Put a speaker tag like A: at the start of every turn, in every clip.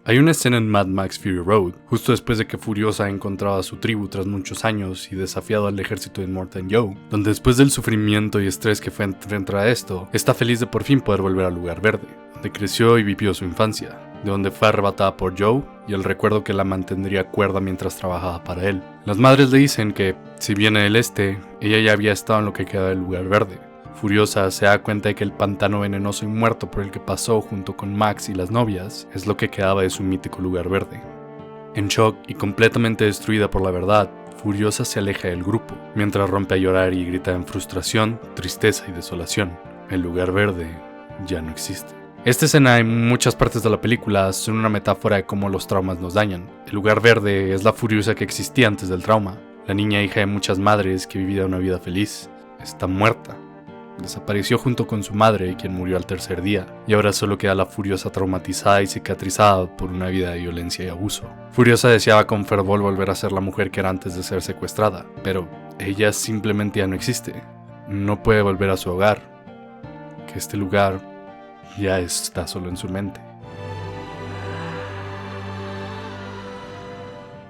A: Hay una escena en Mad Max Fury Road, justo después de que Furiosa ha encontrado a su tribu tras muchos años y desafiado al ejército de Immortan Joe, donde después del sufrimiento y estrés que fue enfrentar a esto, está feliz de por fin poder volver al lugar verde, donde creció y vivió su infancia, de donde fue arrebatada por Joe y el recuerdo que la mantendría cuerda mientras trabajaba para él. Las madres le dicen que, si viene del este, ella ya había estado en lo que queda del lugar verde. Furiosa se da cuenta de que el pantano venenoso y muerto por el que pasó junto con Max y las novias es lo que quedaba de su mítico lugar verde. En shock y completamente destruida por la verdad, Furiosa se aleja del grupo, mientras rompe a llorar y grita en frustración, tristeza y desolación. El lugar verde ya no existe. Esta escena en muchas partes de la película son una metáfora de cómo los traumas nos dañan. El lugar verde es la Furiosa que existía antes del trauma, la niña hija de muchas madres que vivía una vida feliz. Está muerta. Desapareció junto con su madre, quien murió al tercer día, y ahora solo queda la Furiosa traumatizada y cicatrizada por una vida de violencia y abuso. Furiosa deseaba con fervor volver a ser la mujer que era antes de ser secuestrada, pero ella simplemente ya no existe. No puede volver a su hogar, que este lugar ya está solo en su mente.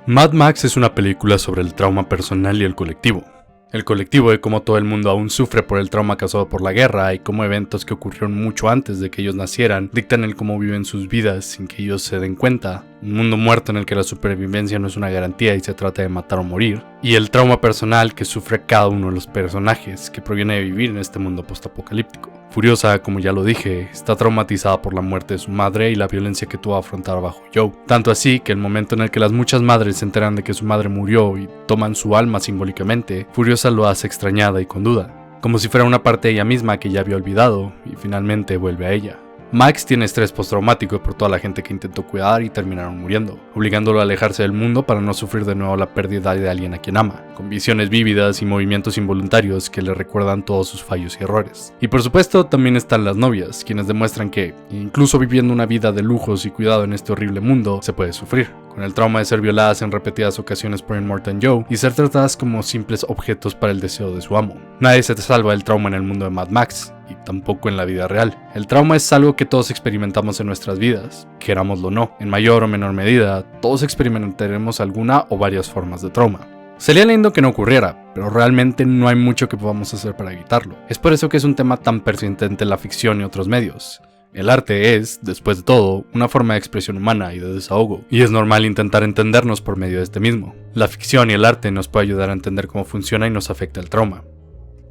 A: Mad Max es una película sobre el trauma personal y el colectivo. El colectivo de cómo todo el mundo aún sufre por el trauma causado por la guerra y cómo eventos que ocurrieron mucho antes de que ellos nacieran dictan el cómo viven sus vidas sin que ellos se den cuenta. Un mundo muerto en el que la supervivencia no es una garantía y se trata de matar o morir. Y el trauma personal que sufre cada uno de los personajes que proviene de vivir en este mundo postapocalíptico. Furiosa, como ya lo dije, está traumatizada por la muerte de su madre y la violencia que tuvo a afrontar bajo Joe. Tanto así que el momento en el que las muchas madres se enteran de que su madre murió y toman su alma simbólicamente, Furiosa lo hace extrañada y con duda, como si fuera una parte de ella misma que ya había olvidado y finalmente vuelve a ella. Max tiene estrés postraumático por toda la gente que intentó cuidar y terminaron muriendo, obligándolo a alejarse del mundo para no sufrir de nuevo la pérdida de alguien a quien ama, con visiones vívidas y movimientos involuntarios que le recuerdan todos sus fallos y errores. Y por supuesto también están las novias, quienes demuestran que, incluso viviendo una vida de lujos y cuidado en este horrible mundo, se puede sufrir, con el trauma de ser violadas en repetidas ocasiones por Immortan Joe y ser tratadas como simples objetos para el deseo de su amo. Nadie se salva del trauma en el mundo de Mad Max, y tampoco en la vida real. El trauma es algo que todos experimentamos en nuestras vidas, querámoslo o no. En mayor o menor medida, todos experimentaremos alguna o varias formas de trauma. Sería lindo que no ocurriera, pero realmente no hay mucho que podamos hacer para evitarlo. Es por eso que es un tema tan persistente en la ficción y otros medios. El arte es, después de todo, una forma de expresión humana y de desahogo, y es normal intentar entendernos por medio de este mismo. La ficción y el arte nos puede ayudar a entender cómo funciona y nos afecta el trauma.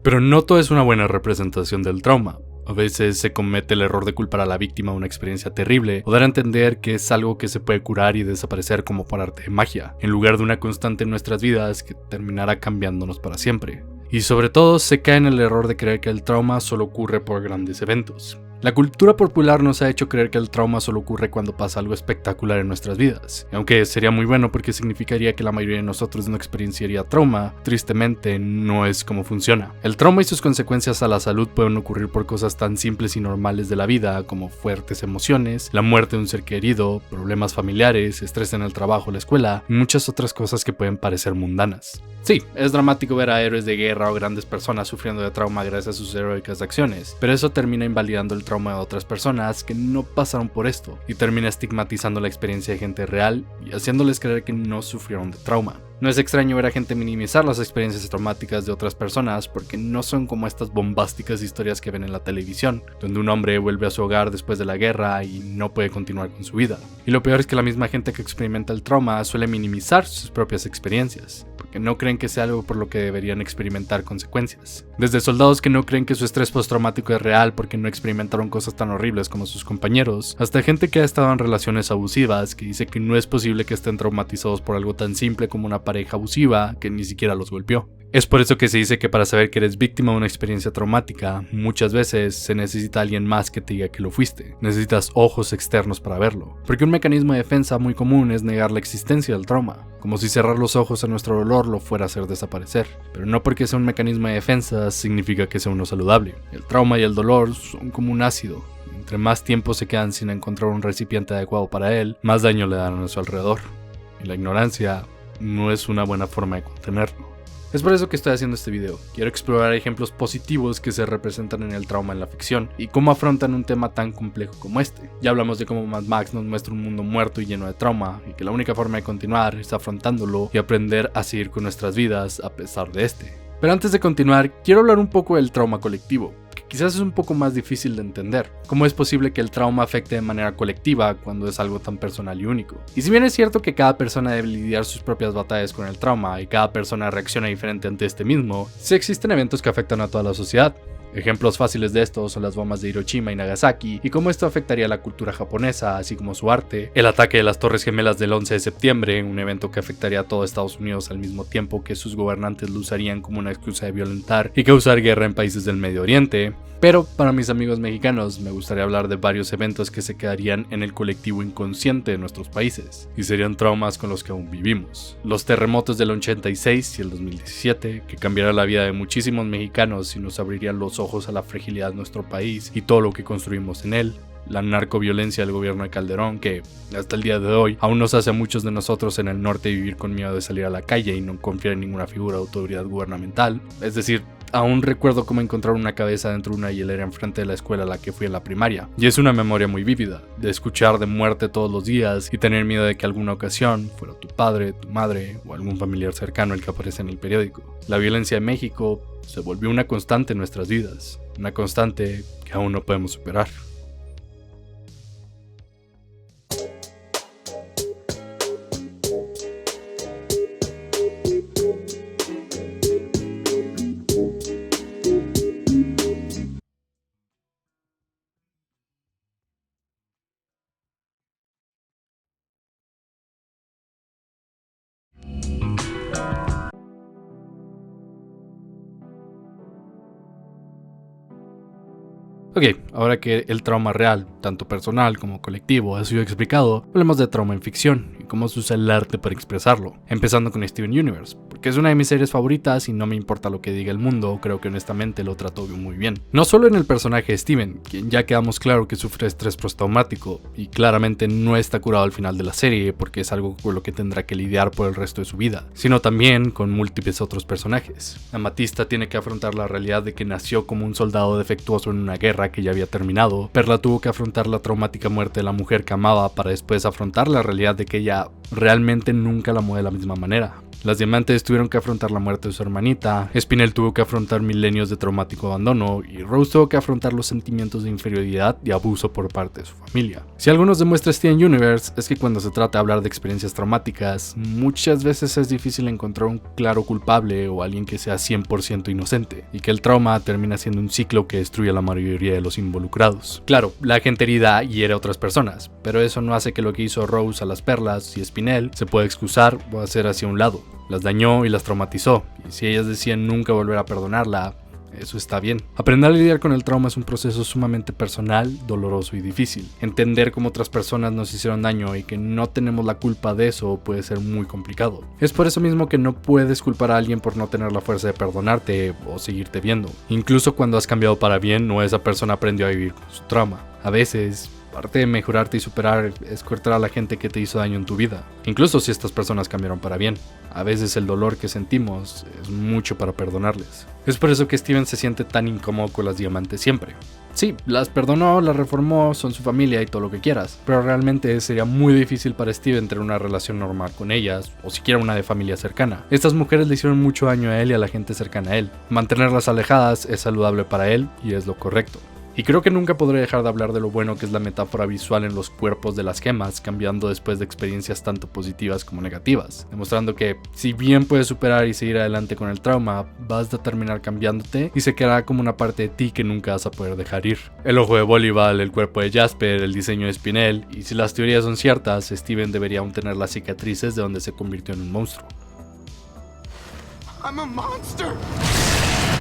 A: Pero no todo es una buena representación del trauma. A veces se comete el error de culpar a la víctima de una experiencia terrible o dar a entender que es algo que se puede curar y desaparecer como por arte de magia, en lugar de una constante en nuestras vidas que terminará cambiándonos para siempre. Y sobre todo se cae en el error de creer que el trauma solo ocurre por grandes eventos. La cultura popular nos ha hecho creer que el trauma solo ocurre cuando pasa algo espectacular en nuestras vidas, y aunque sería muy bueno porque significaría que la mayoría de nosotros no experienciaría trauma, tristemente no es como funciona. El trauma y sus consecuencias a la salud pueden ocurrir por cosas tan simples y normales de la vida como fuertes emociones, la muerte de un ser querido, problemas familiares, estrés en el trabajo o la escuela, y muchas otras cosas que pueden parecer mundanas. Sí, es dramático ver a héroes de guerra o grandes personas sufriendo de trauma gracias a sus heroicas acciones, pero eso termina invalidando el trauma de otras personas que no pasaron por esto y termina estigmatizando la experiencia de gente real y haciéndoles creer que no sufrieron de trauma. No es extraño ver a gente minimizar las experiencias traumáticas de otras personas porque no son como estas bombásticas historias que ven en la televisión, donde un hombre vuelve a su hogar después de la guerra y no puede continuar con su vida. Y lo peor es que la misma gente que experimenta el trauma suele minimizar sus propias experiencias, porque no creen que sea algo por lo que deberían experimentar consecuencias. Desde soldados que no creen que su estrés postraumático es real porque no experimentaron cosas tan horribles como sus compañeros, hasta gente que ha estado en relaciones abusivas que dice que no es posible que estén traumatizados por algo tan simple como una pareja abusiva que ni siquiera los golpeó. Es por eso que se dice que para saber que eres víctima de una experiencia traumática, muchas veces se necesita alguien más que te diga que lo fuiste. Necesitas ojos externos para verlo. Porque un mecanismo de defensa muy común es negar la existencia del trauma, como si cerrar los ojos a nuestro dolor lo fuera a hacer desaparecer. Pero no porque sea un mecanismo de defensa significa que sea uno saludable. El trauma y el dolor son como un ácido. Entre más tiempo se quedan sin encontrar un recipiente adecuado para él, más daño le dan a su alrededor. Y la ignorancia no es una buena forma de contenerlo. Es por eso que estoy haciendo este video. Quiero explorar ejemplos positivos que se representan en el trauma en la ficción y cómo afrontan un tema tan complejo como este. Ya hablamos de cómo Mad Max nos muestra un mundo muerto y lleno de trauma y que la única forma de continuar es afrontándolo y aprender a seguir con nuestras vidas a pesar de este. Pero antes de continuar, quiero hablar un poco del trauma colectivo, que quizás es un poco más difícil de entender. ¿Cómo es posible que el trauma afecte de manera colectiva cuando es algo tan personal y único? Y si bien es cierto que cada persona debe lidiar sus propias batallas con el trauma y cada persona reacciona diferente ante este mismo, sí existen eventos que afectan a toda la sociedad. Ejemplos fáciles de esto son las bombas de Hiroshima y Nagasaki y cómo esto afectaría a la cultura japonesa, así como su arte, el ataque de las Torres Gemelas del 11 de septiembre, un evento que afectaría a todo Estados Unidos al mismo tiempo que sus gobernantes lo usarían como una excusa de violentar y causar guerra en países del Medio Oriente. Pero para mis amigos mexicanos me gustaría hablar de varios eventos que se quedarían en el colectivo inconsciente de nuestros países y serían traumas con los que aún vivimos. Los terremotos del 86 y el 2017 que cambiarían la vida de muchísimos mexicanos y nos abrirían los ojos a la fragilidad de nuestro país y todo lo que construimos en él. La narcoviolencia del gobierno de Calderón que hasta el día de hoy aún nos hace a muchos de nosotros en el norte vivir con miedo de salir a la calle y no confiar en ninguna figura de autoridad gubernamental. Es decir, aún recuerdo cómo encontrar una cabeza dentro de una hielera enfrente de la escuela a la que fui en la primaria. Y es una memoria muy vívida, de escuchar de muerte todos los días y tener miedo de que alguna ocasión fuera tu padre, tu madre o algún familiar cercano el que aparece en el periódico. La violencia en México se volvió una constante en nuestras vidas, una constante que aún no podemos superar. Ok, ahora que el trauma real, tanto personal como colectivo, ha sido explicado, hablemos de trauma en ficción y cómo se usa el arte para expresarlo, empezando con Steven Universe, porque es una de mis series favoritas y no me importa lo que diga el mundo, creo que honestamente lo trató muy bien. No solo en el personaje de Steven, quien ya quedamos claro que sufre estrés postraumático y claramente no está curado al final de la serie porque es algo con lo que tendrá que lidiar por el resto de su vida, sino también con múltiples otros personajes. Amatista tiene que afrontar la realidad de que nació como un soldado defectuoso en una guerra que ya había terminado. Perla tuvo que afrontar la traumática muerte de la mujer que amaba para después afrontar la realidad de que ella realmente nunca la amó de la misma manera. Las diamantes tuvieron que afrontar la muerte de su hermanita, Spinel tuvo que afrontar milenios de traumático abandono y Rose tuvo que afrontar los sentimientos de inferioridad y abuso por parte de su familia. Si algo nos demuestra Steven Universe es que cuando se trata de hablar de experiencias traumáticas, muchas veces es difícil encontrar un claro culpable o alguien que sea 100% inocente, y que el trauma termina siendo un ciclo que destruye a la mayoría de los involucrados. Claro, la gente herida hiere a otras personas, pero eso no hace que lo que hizo Rose a las perlas y Spinel se pueda excusar o hacer hacia un lado. Las dañó y las traumatizó, y si ellas decían nunca volver a perdonarla, eso está bien. Aprender a lidiar con el trauma es un proceso sumamente personal, doloroso y difícil. Entender cómo otras personas nos hicieron daño y que no tenemos la culpa de eso puede ser muy complicado. Es por eso mismo que no puedes culpar a alguien por no tener la fuerza de perdonarte o seguirte viendo. Incluso cuando has cambiado para bien o esa persona aprendió a vivir con su trauma. A veces, parte de mejorarte y superar es cortar a la gente que te hizo daño en tu vida, incluso si estas personas cambiaron para bien. A veces el dolor que sentimos es mucho para perdonarles. Es por eso que Steven se siente tan incómodo con las diamantes siempre. Sí, las perdonó, las reformó, son su familia y todo lo que quieras, pero realmente sería muy difícil para Steven tener una relación normal con ellas, o siquiera una de familia cercana. Estas mujeres le hicieron mucho daño a él y a la gente cercana a él. Mantenerlas alejadas es saludable para él y es lo correcto. Y creo que nunca podré dejar de hablar de lo bueno que es la metáfora visual en los cuerpos de las gemas, cambiando después de experiencias tanto positivas como negativas, demostrando que si bien puedes superar y seguir adelante con el trauma, vas a terminar cambiándote y se quedará como una parte de ti que nunca vas a poder dejar ir. El ojo de Bolívar, el cuerpo de Jasper, el diseño de Spinel, y si las teorías son ciertas, Steven debería aún tener las cicatrices de donde se convirtió en un monstruo. I'm a monster.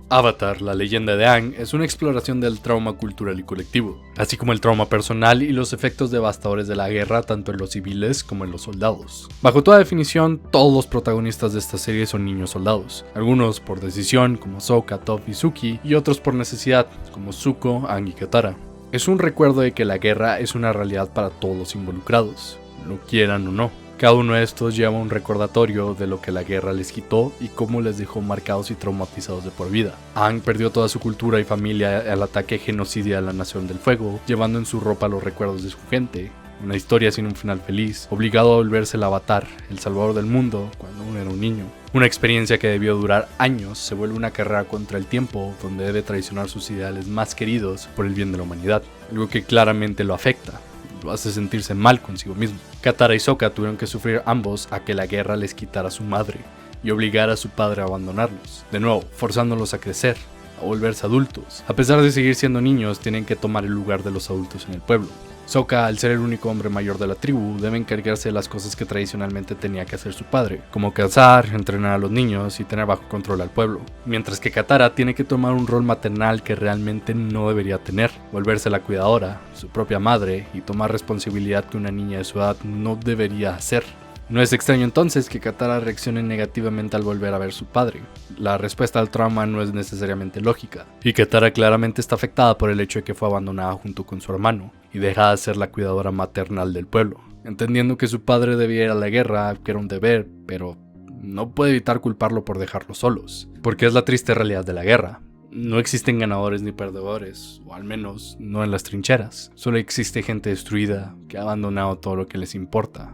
A: Avatar, la leyenda de Aang, es una exploración del trauma cultural y colectivo, así como el trauma personal y los efectos devastadores de la guerra tanto en los civiles como en los soldados. Bajo toda definición, todos los protagonistas de esta serie son niños soldados, algunos por decisión como Sokka, Toph y Suki, y otros por necesidad como Zuko, Aang y Katara. Es un recuerdo de que la guerra es una realidad para todos los involucrados, lo quieran o no. Cada uno de estos lleva un recordatorio de lo que la guerra les quitó y cómo les dejó marcados y traumatizados de por vida. Aang perdió toda su cultura y familia al ataque genocidio a la Nación del Fuego, llevando en su ropa los recuerdos de su gente. Una historia sin un final feliz, obligado a volverse el avatar, el salvador del mundo, cuando aún era un niño. Una experiencia que debió durar años se vuelve una carrera contra el tiempo, donde debe traicionar sus ideales más queridos por el bien de la humanidad, algo que claramente lo afecta. Lo hace sentirse mal consigo mismo. Katara y Sokka tuvieron que sufrir ambos a que la guerra les quitara a su madre y obligara a su padre a abandonarlos, de nuevo, forzándolos a crecer, a volverse adultos. A pesar de seguir siendo niños, tienen que tomar el lugar de los adultos en el pueblo. Sokka, al ser el único hombre mayor de la tribu, debe encargarse de las cosas que tradicionalmente tenía que hacer su padre, como cazar, entrenar a los niños y tener bajo control al pueblo, mientras que Katara tiene que tomar un rol maternal que realmente no debería tener, volverse la cuidadora, su propia madre, y tomar responsabilidad que una niña de su edad no debería hacer. No es extraño entonces que Katara reaccione negativamente al volver a ver a su padre. La respuesta al trauma no es necesariamente lógica, y Katara claramente está afectada por el hecho de que fue abandonada junto con su hermano, y dejada de ser la cuidadora maternal del pueblo, entendiendo que su padre debía ir a la guerra, que era un deber, pero no puede evitar culparlo por dejarlos solos, porque es la triste realidad de la guerra. No existen ganadores ni perdedores, o al menos no en las trincheras. Solo existe gente destruida que ha abandonado todo lo que les importa.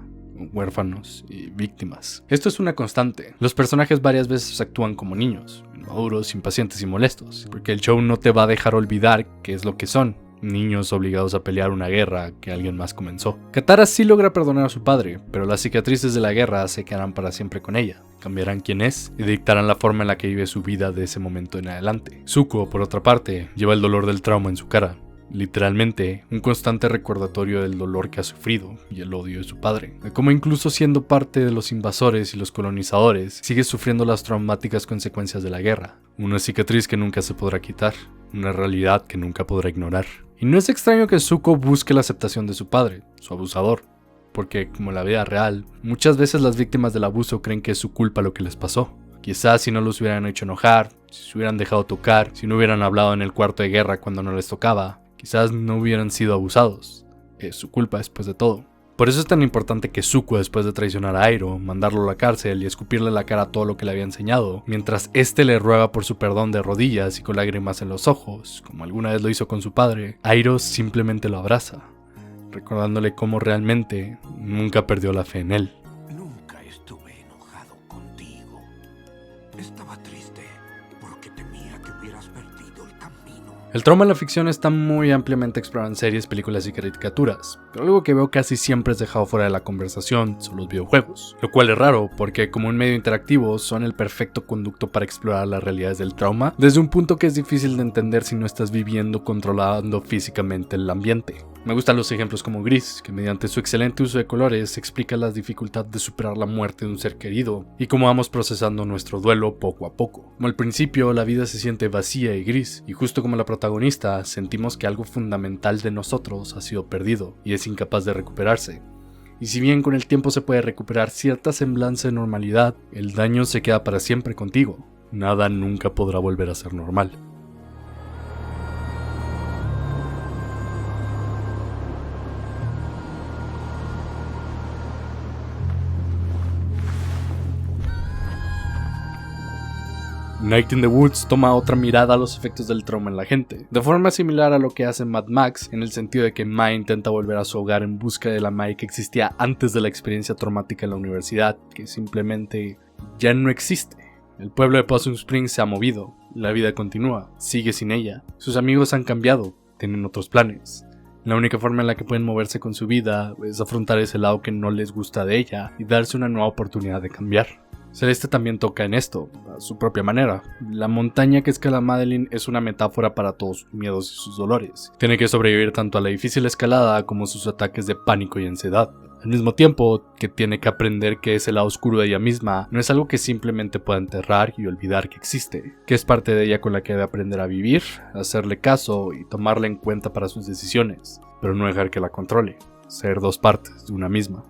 A: Huérfanos y víctimas. Esto es una constante. Los personajes varias veces actúan como niños, inmaduros, impacientes y molestos, porque el show no te va a dejar olvidar qué es lo que son. Niños obligados a pelear una guerra que alguien más comenzó. Katara sí logra perdonar a su padre, pero las cicatrices de la guerra se quedarán para siempre con ella. Cambiarán quién es y dictarán la forma en la que vive su vida de ese momento en adelante. Zuko, por otra parte, lleva el dolor del trauma en su cara. Literalmente, un constante recordatorio del dolor que ha sufrido y el odio de su padre, de cómo incluso siendo parte de los invasores y los colonizadores, sigue sufriendo las traumáticas consecuencias de la guerra, una cicatriz que nunca se podrá quitar, una realidad que nunca podrá ignorar. Y no es extraño que Zuko busque la aceptación de su padre, su abusador, porque, como en la vida real, muchas veces las víctimas del abuso creen que es su culpa lo que les pasó. Quizás si no los hubieran hecho enojar, si se hubieran dejado tocar, si no hubieran hablado en el cuarto de guerra cuando no les tocaba, quizás no hubieran sido abusados. Es su culpa después de todo. Por eso es tan importante que Zuko, después de traicionar a Iroh, mandarlo a la cárcel y escupirle la cara a todo lo que le había enseñado, mientras este le ruega por su perdón de rodillas y con lágrimas en los ojos, como alguna vez lo hizo con su padre, Iroh simplemente lo abraza, recordándole cómo realmente nunca perdió la fe en él.
B: Nunca estuve enojado contigo. Estaba triste porque temía que hubieras perdido el camino.
A: El trauma en la ficción está muy ampliamente explorado en series, películas y caricaturas, pero algo que veo casi siempre es dejado fuera de la conversación son los videojuegos, lo cual es raro porque como un medio interactivo son el perfecto conducto para explorar las realidades del trauma desde un punto que es difícil de entender si no estás viviendo controlando físicamente el ambiente. Me gustan los ejemplos como Gris, que mediante su excelente uso de colores explica la dificultad de superar la muerte de un ser querido y cómo vamos procesando nuestro duelo poco a poco. Como al principio la vida se siente vacía y gris, y justo como la protagonista sentimos que algo fundamental de nosotros ha sido perdido y es incapaz de recuperarse. Y si bien con el tiempo se puede recuperar cierta semblanza de normalidad, el daño se queda para siempre contigo. Nada nunca podrá volver a ser normal. Night in the Woods toma otra mirada a los efectos del trauma en la gente, de forma similar a lo que hace Mad Max, en el sentido de que Mai intenta volver a su hogar en busca de la Mai que existía antes de la experiencia traumática en la universidad, que simplemente ya no existe. El pueblo de Possum Springs se ha movido, la vida continúa, sigue sin ella, sus amigos han cambiado, tienen otros planes. La única forma en la que pueden moverse con su vida es afrontar ese lado que no les gusta de ella y darse una nueva oportunidad de cambiar. Celeste también toca en esto, a su propia manera. La montaña que escala Madeline es una metáfora para todos sus miedos y sus dolores. Tiene que sobrevivir tanto a la difícil escalada como sus ataques de pánico y ansiedad. Al mismo tiempo que tiene que aprender que ese lado oscuro de ella misma no es algo que simplemente pueda enterrar y olvidar que existe, que es parte de ella con la que debe aprender a vivir, hacerle caso y tomarla en cuenta para sus decisiones, pero no dejar que la controle, ser dos partes de una misma.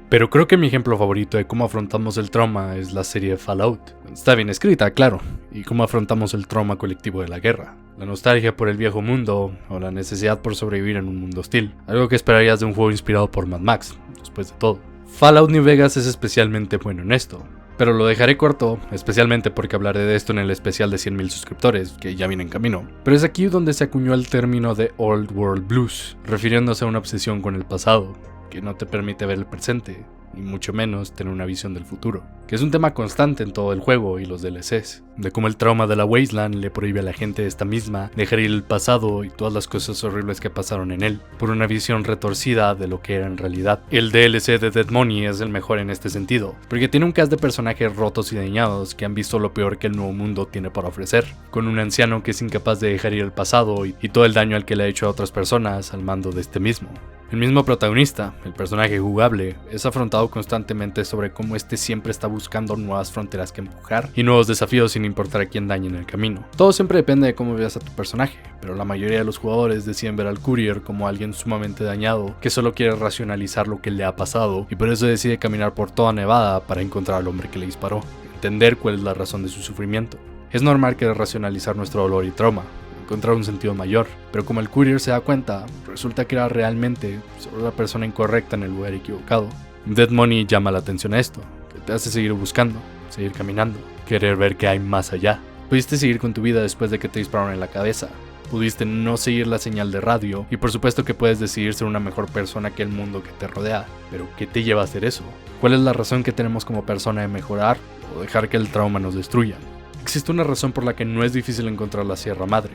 A: Pero creo que mi ejemplo favorito de cómo afrontamos el trauma es la serie Fallout. Está bien escrita, claro, y cómo afrontamos el trauma colectivo de la guerra. La nostalgia por el viejo mundo o la necesidad por sobrevivir en un mundo hostil. Algo que esperarías de un juego inspirado por Mad Max, después de todo. Fallout New Vegas es especialmente bueno en esto. Pero lo dejaré corto, especialmente porque hablaré de esto en el especial de 100.000 suscriptores, que ya viene en camino. Pero es aquí donde se acuñó el término de Old World Blues, refiriéndose a una obsesión con el pasado, que no te permite ver el presente, y mucho menos tener una visión del futuro, que es un tema constante en todo el juego y los DLCs, de cómo el trauma de la Wasteland le prohíbe a la gente esta misma dejar ir el pasado y todas las cosas horribles que pasaron en él, por una visión retorcida de lo que era en realidad. El DLC de Dead Money es el mejor en este sentido, porque tiene un cast de personajes rotos y dañados que han visto lo peor que el nuevo mundo tiene para ofrecer, con un anciano que es incapaz de dejar ir el pasado y todo el daño al que le ha hecho a otras personas al mando de este mismo. El mismo protagonista, el personaje jugable, es afrontado constantemente sobre cómo este siempre está buscando nuevas fronteras que empujar y nuevos desafíos sin importar a quién dañe en el camino. Todo siempre depende de cómo veas a tu personaje, pero la mayoría de los jugadores deciden ver al Courier como alguien sumamente dañado que solo quiere racionalizar lo que le ha pasado y por eso decide caminar por toda Nevada para encontrar al hombre que le disparó, entender cuál es la razón de su sufrimiento. Es normal querer racionalizar nuestro dolor y trauma, encontrar un sentido mayor, pero como el Courier se da cuenta, resulta que era realmente solo la persona incorrecta en el lugar equivocado. Dead Money llama la atención a esto, que te hace seguir buscando, seguir caminando, querer ver qué hay más allá. Pudiste seguir con tu vida después de que te dispararon en la cabeza, pudiste no seguir la señal de radio, y por supuesto que puedes decidir ser una mejor persona que el mundo que te rodea, pero ¿qué te lleva a hacer eso? ¿Cuál es la razón que tenemos como persona de mejorar o dejar que el trauma nos destruya? Existe una razón por la que no es difícil encontrar la Sierra Madre.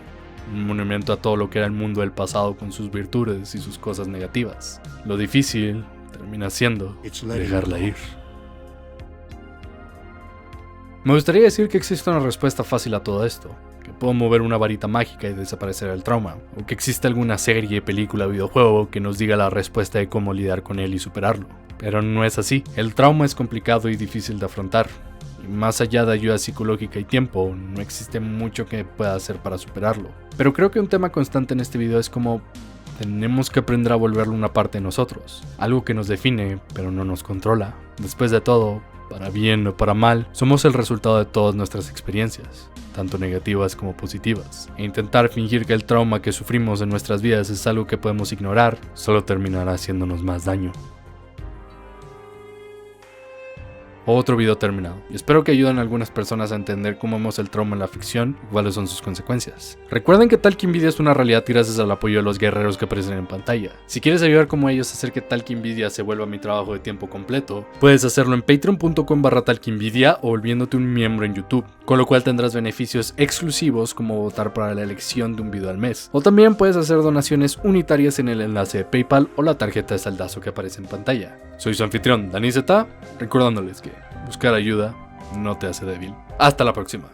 A: Un monumento a todo lo que era el mundo del pasado con sus virtudes y sus cosas negativas. Lo difícil termina siendo dejarla ir. Me gustaría decir que existe una respuesta fácil a todo esto, que puedo mover una varita mágica y desaparecer el trauma, o que existe alguna serie, película o videojuego que nos diga la respuesta de cómo lidiar con él y superarlo. Pero no es así. El trauma es complicado y difícil de afrontar. Y más allá de ayuda psicológica y tiempo, no existe mucho que pueda hacer para superarlo. Pero creo que un tema constante en este video es como tenemos que aprender a volverlo una parte de nosotros. Algo que nos define, pero no nos controla. Después de todo, para bien o para mal, somos el resultado de todas nuestras experiencias, tanto negativas como positivas. E intentar fingir que el trauma que sufrimos en nuestras vidas es algo que podemos ignorar, solo terminará haciéndonos más daño. Otro video terminado, y espero que ayuden a algunas personas a entender cómo vemos el trauma en la ficción y cuáles son sus consecuencias. Recuerden que Talking Nvidia es una realidad gracias al apoyo de los guerreros que aparecen en pantalla. Si quieres ayudar como ellos a hacer que Talking Nvidia se vuelva mi trabajo de tiempo completo, puedes hacerlo en patreon.com/talkinvidia o volviéndote un miembro en YouTube, con lo cual tendrás beneficios exclusivos como votar para la elección de un video al mes. O también puedes hacer donaciones unitarias en el enlace de PayPal o la tarjeta de saldazo que aparece en pantalla. Soy su anfitrión, Dani Z, recordándoles que buscar ayuda no te hace débil. Hasta la próxima.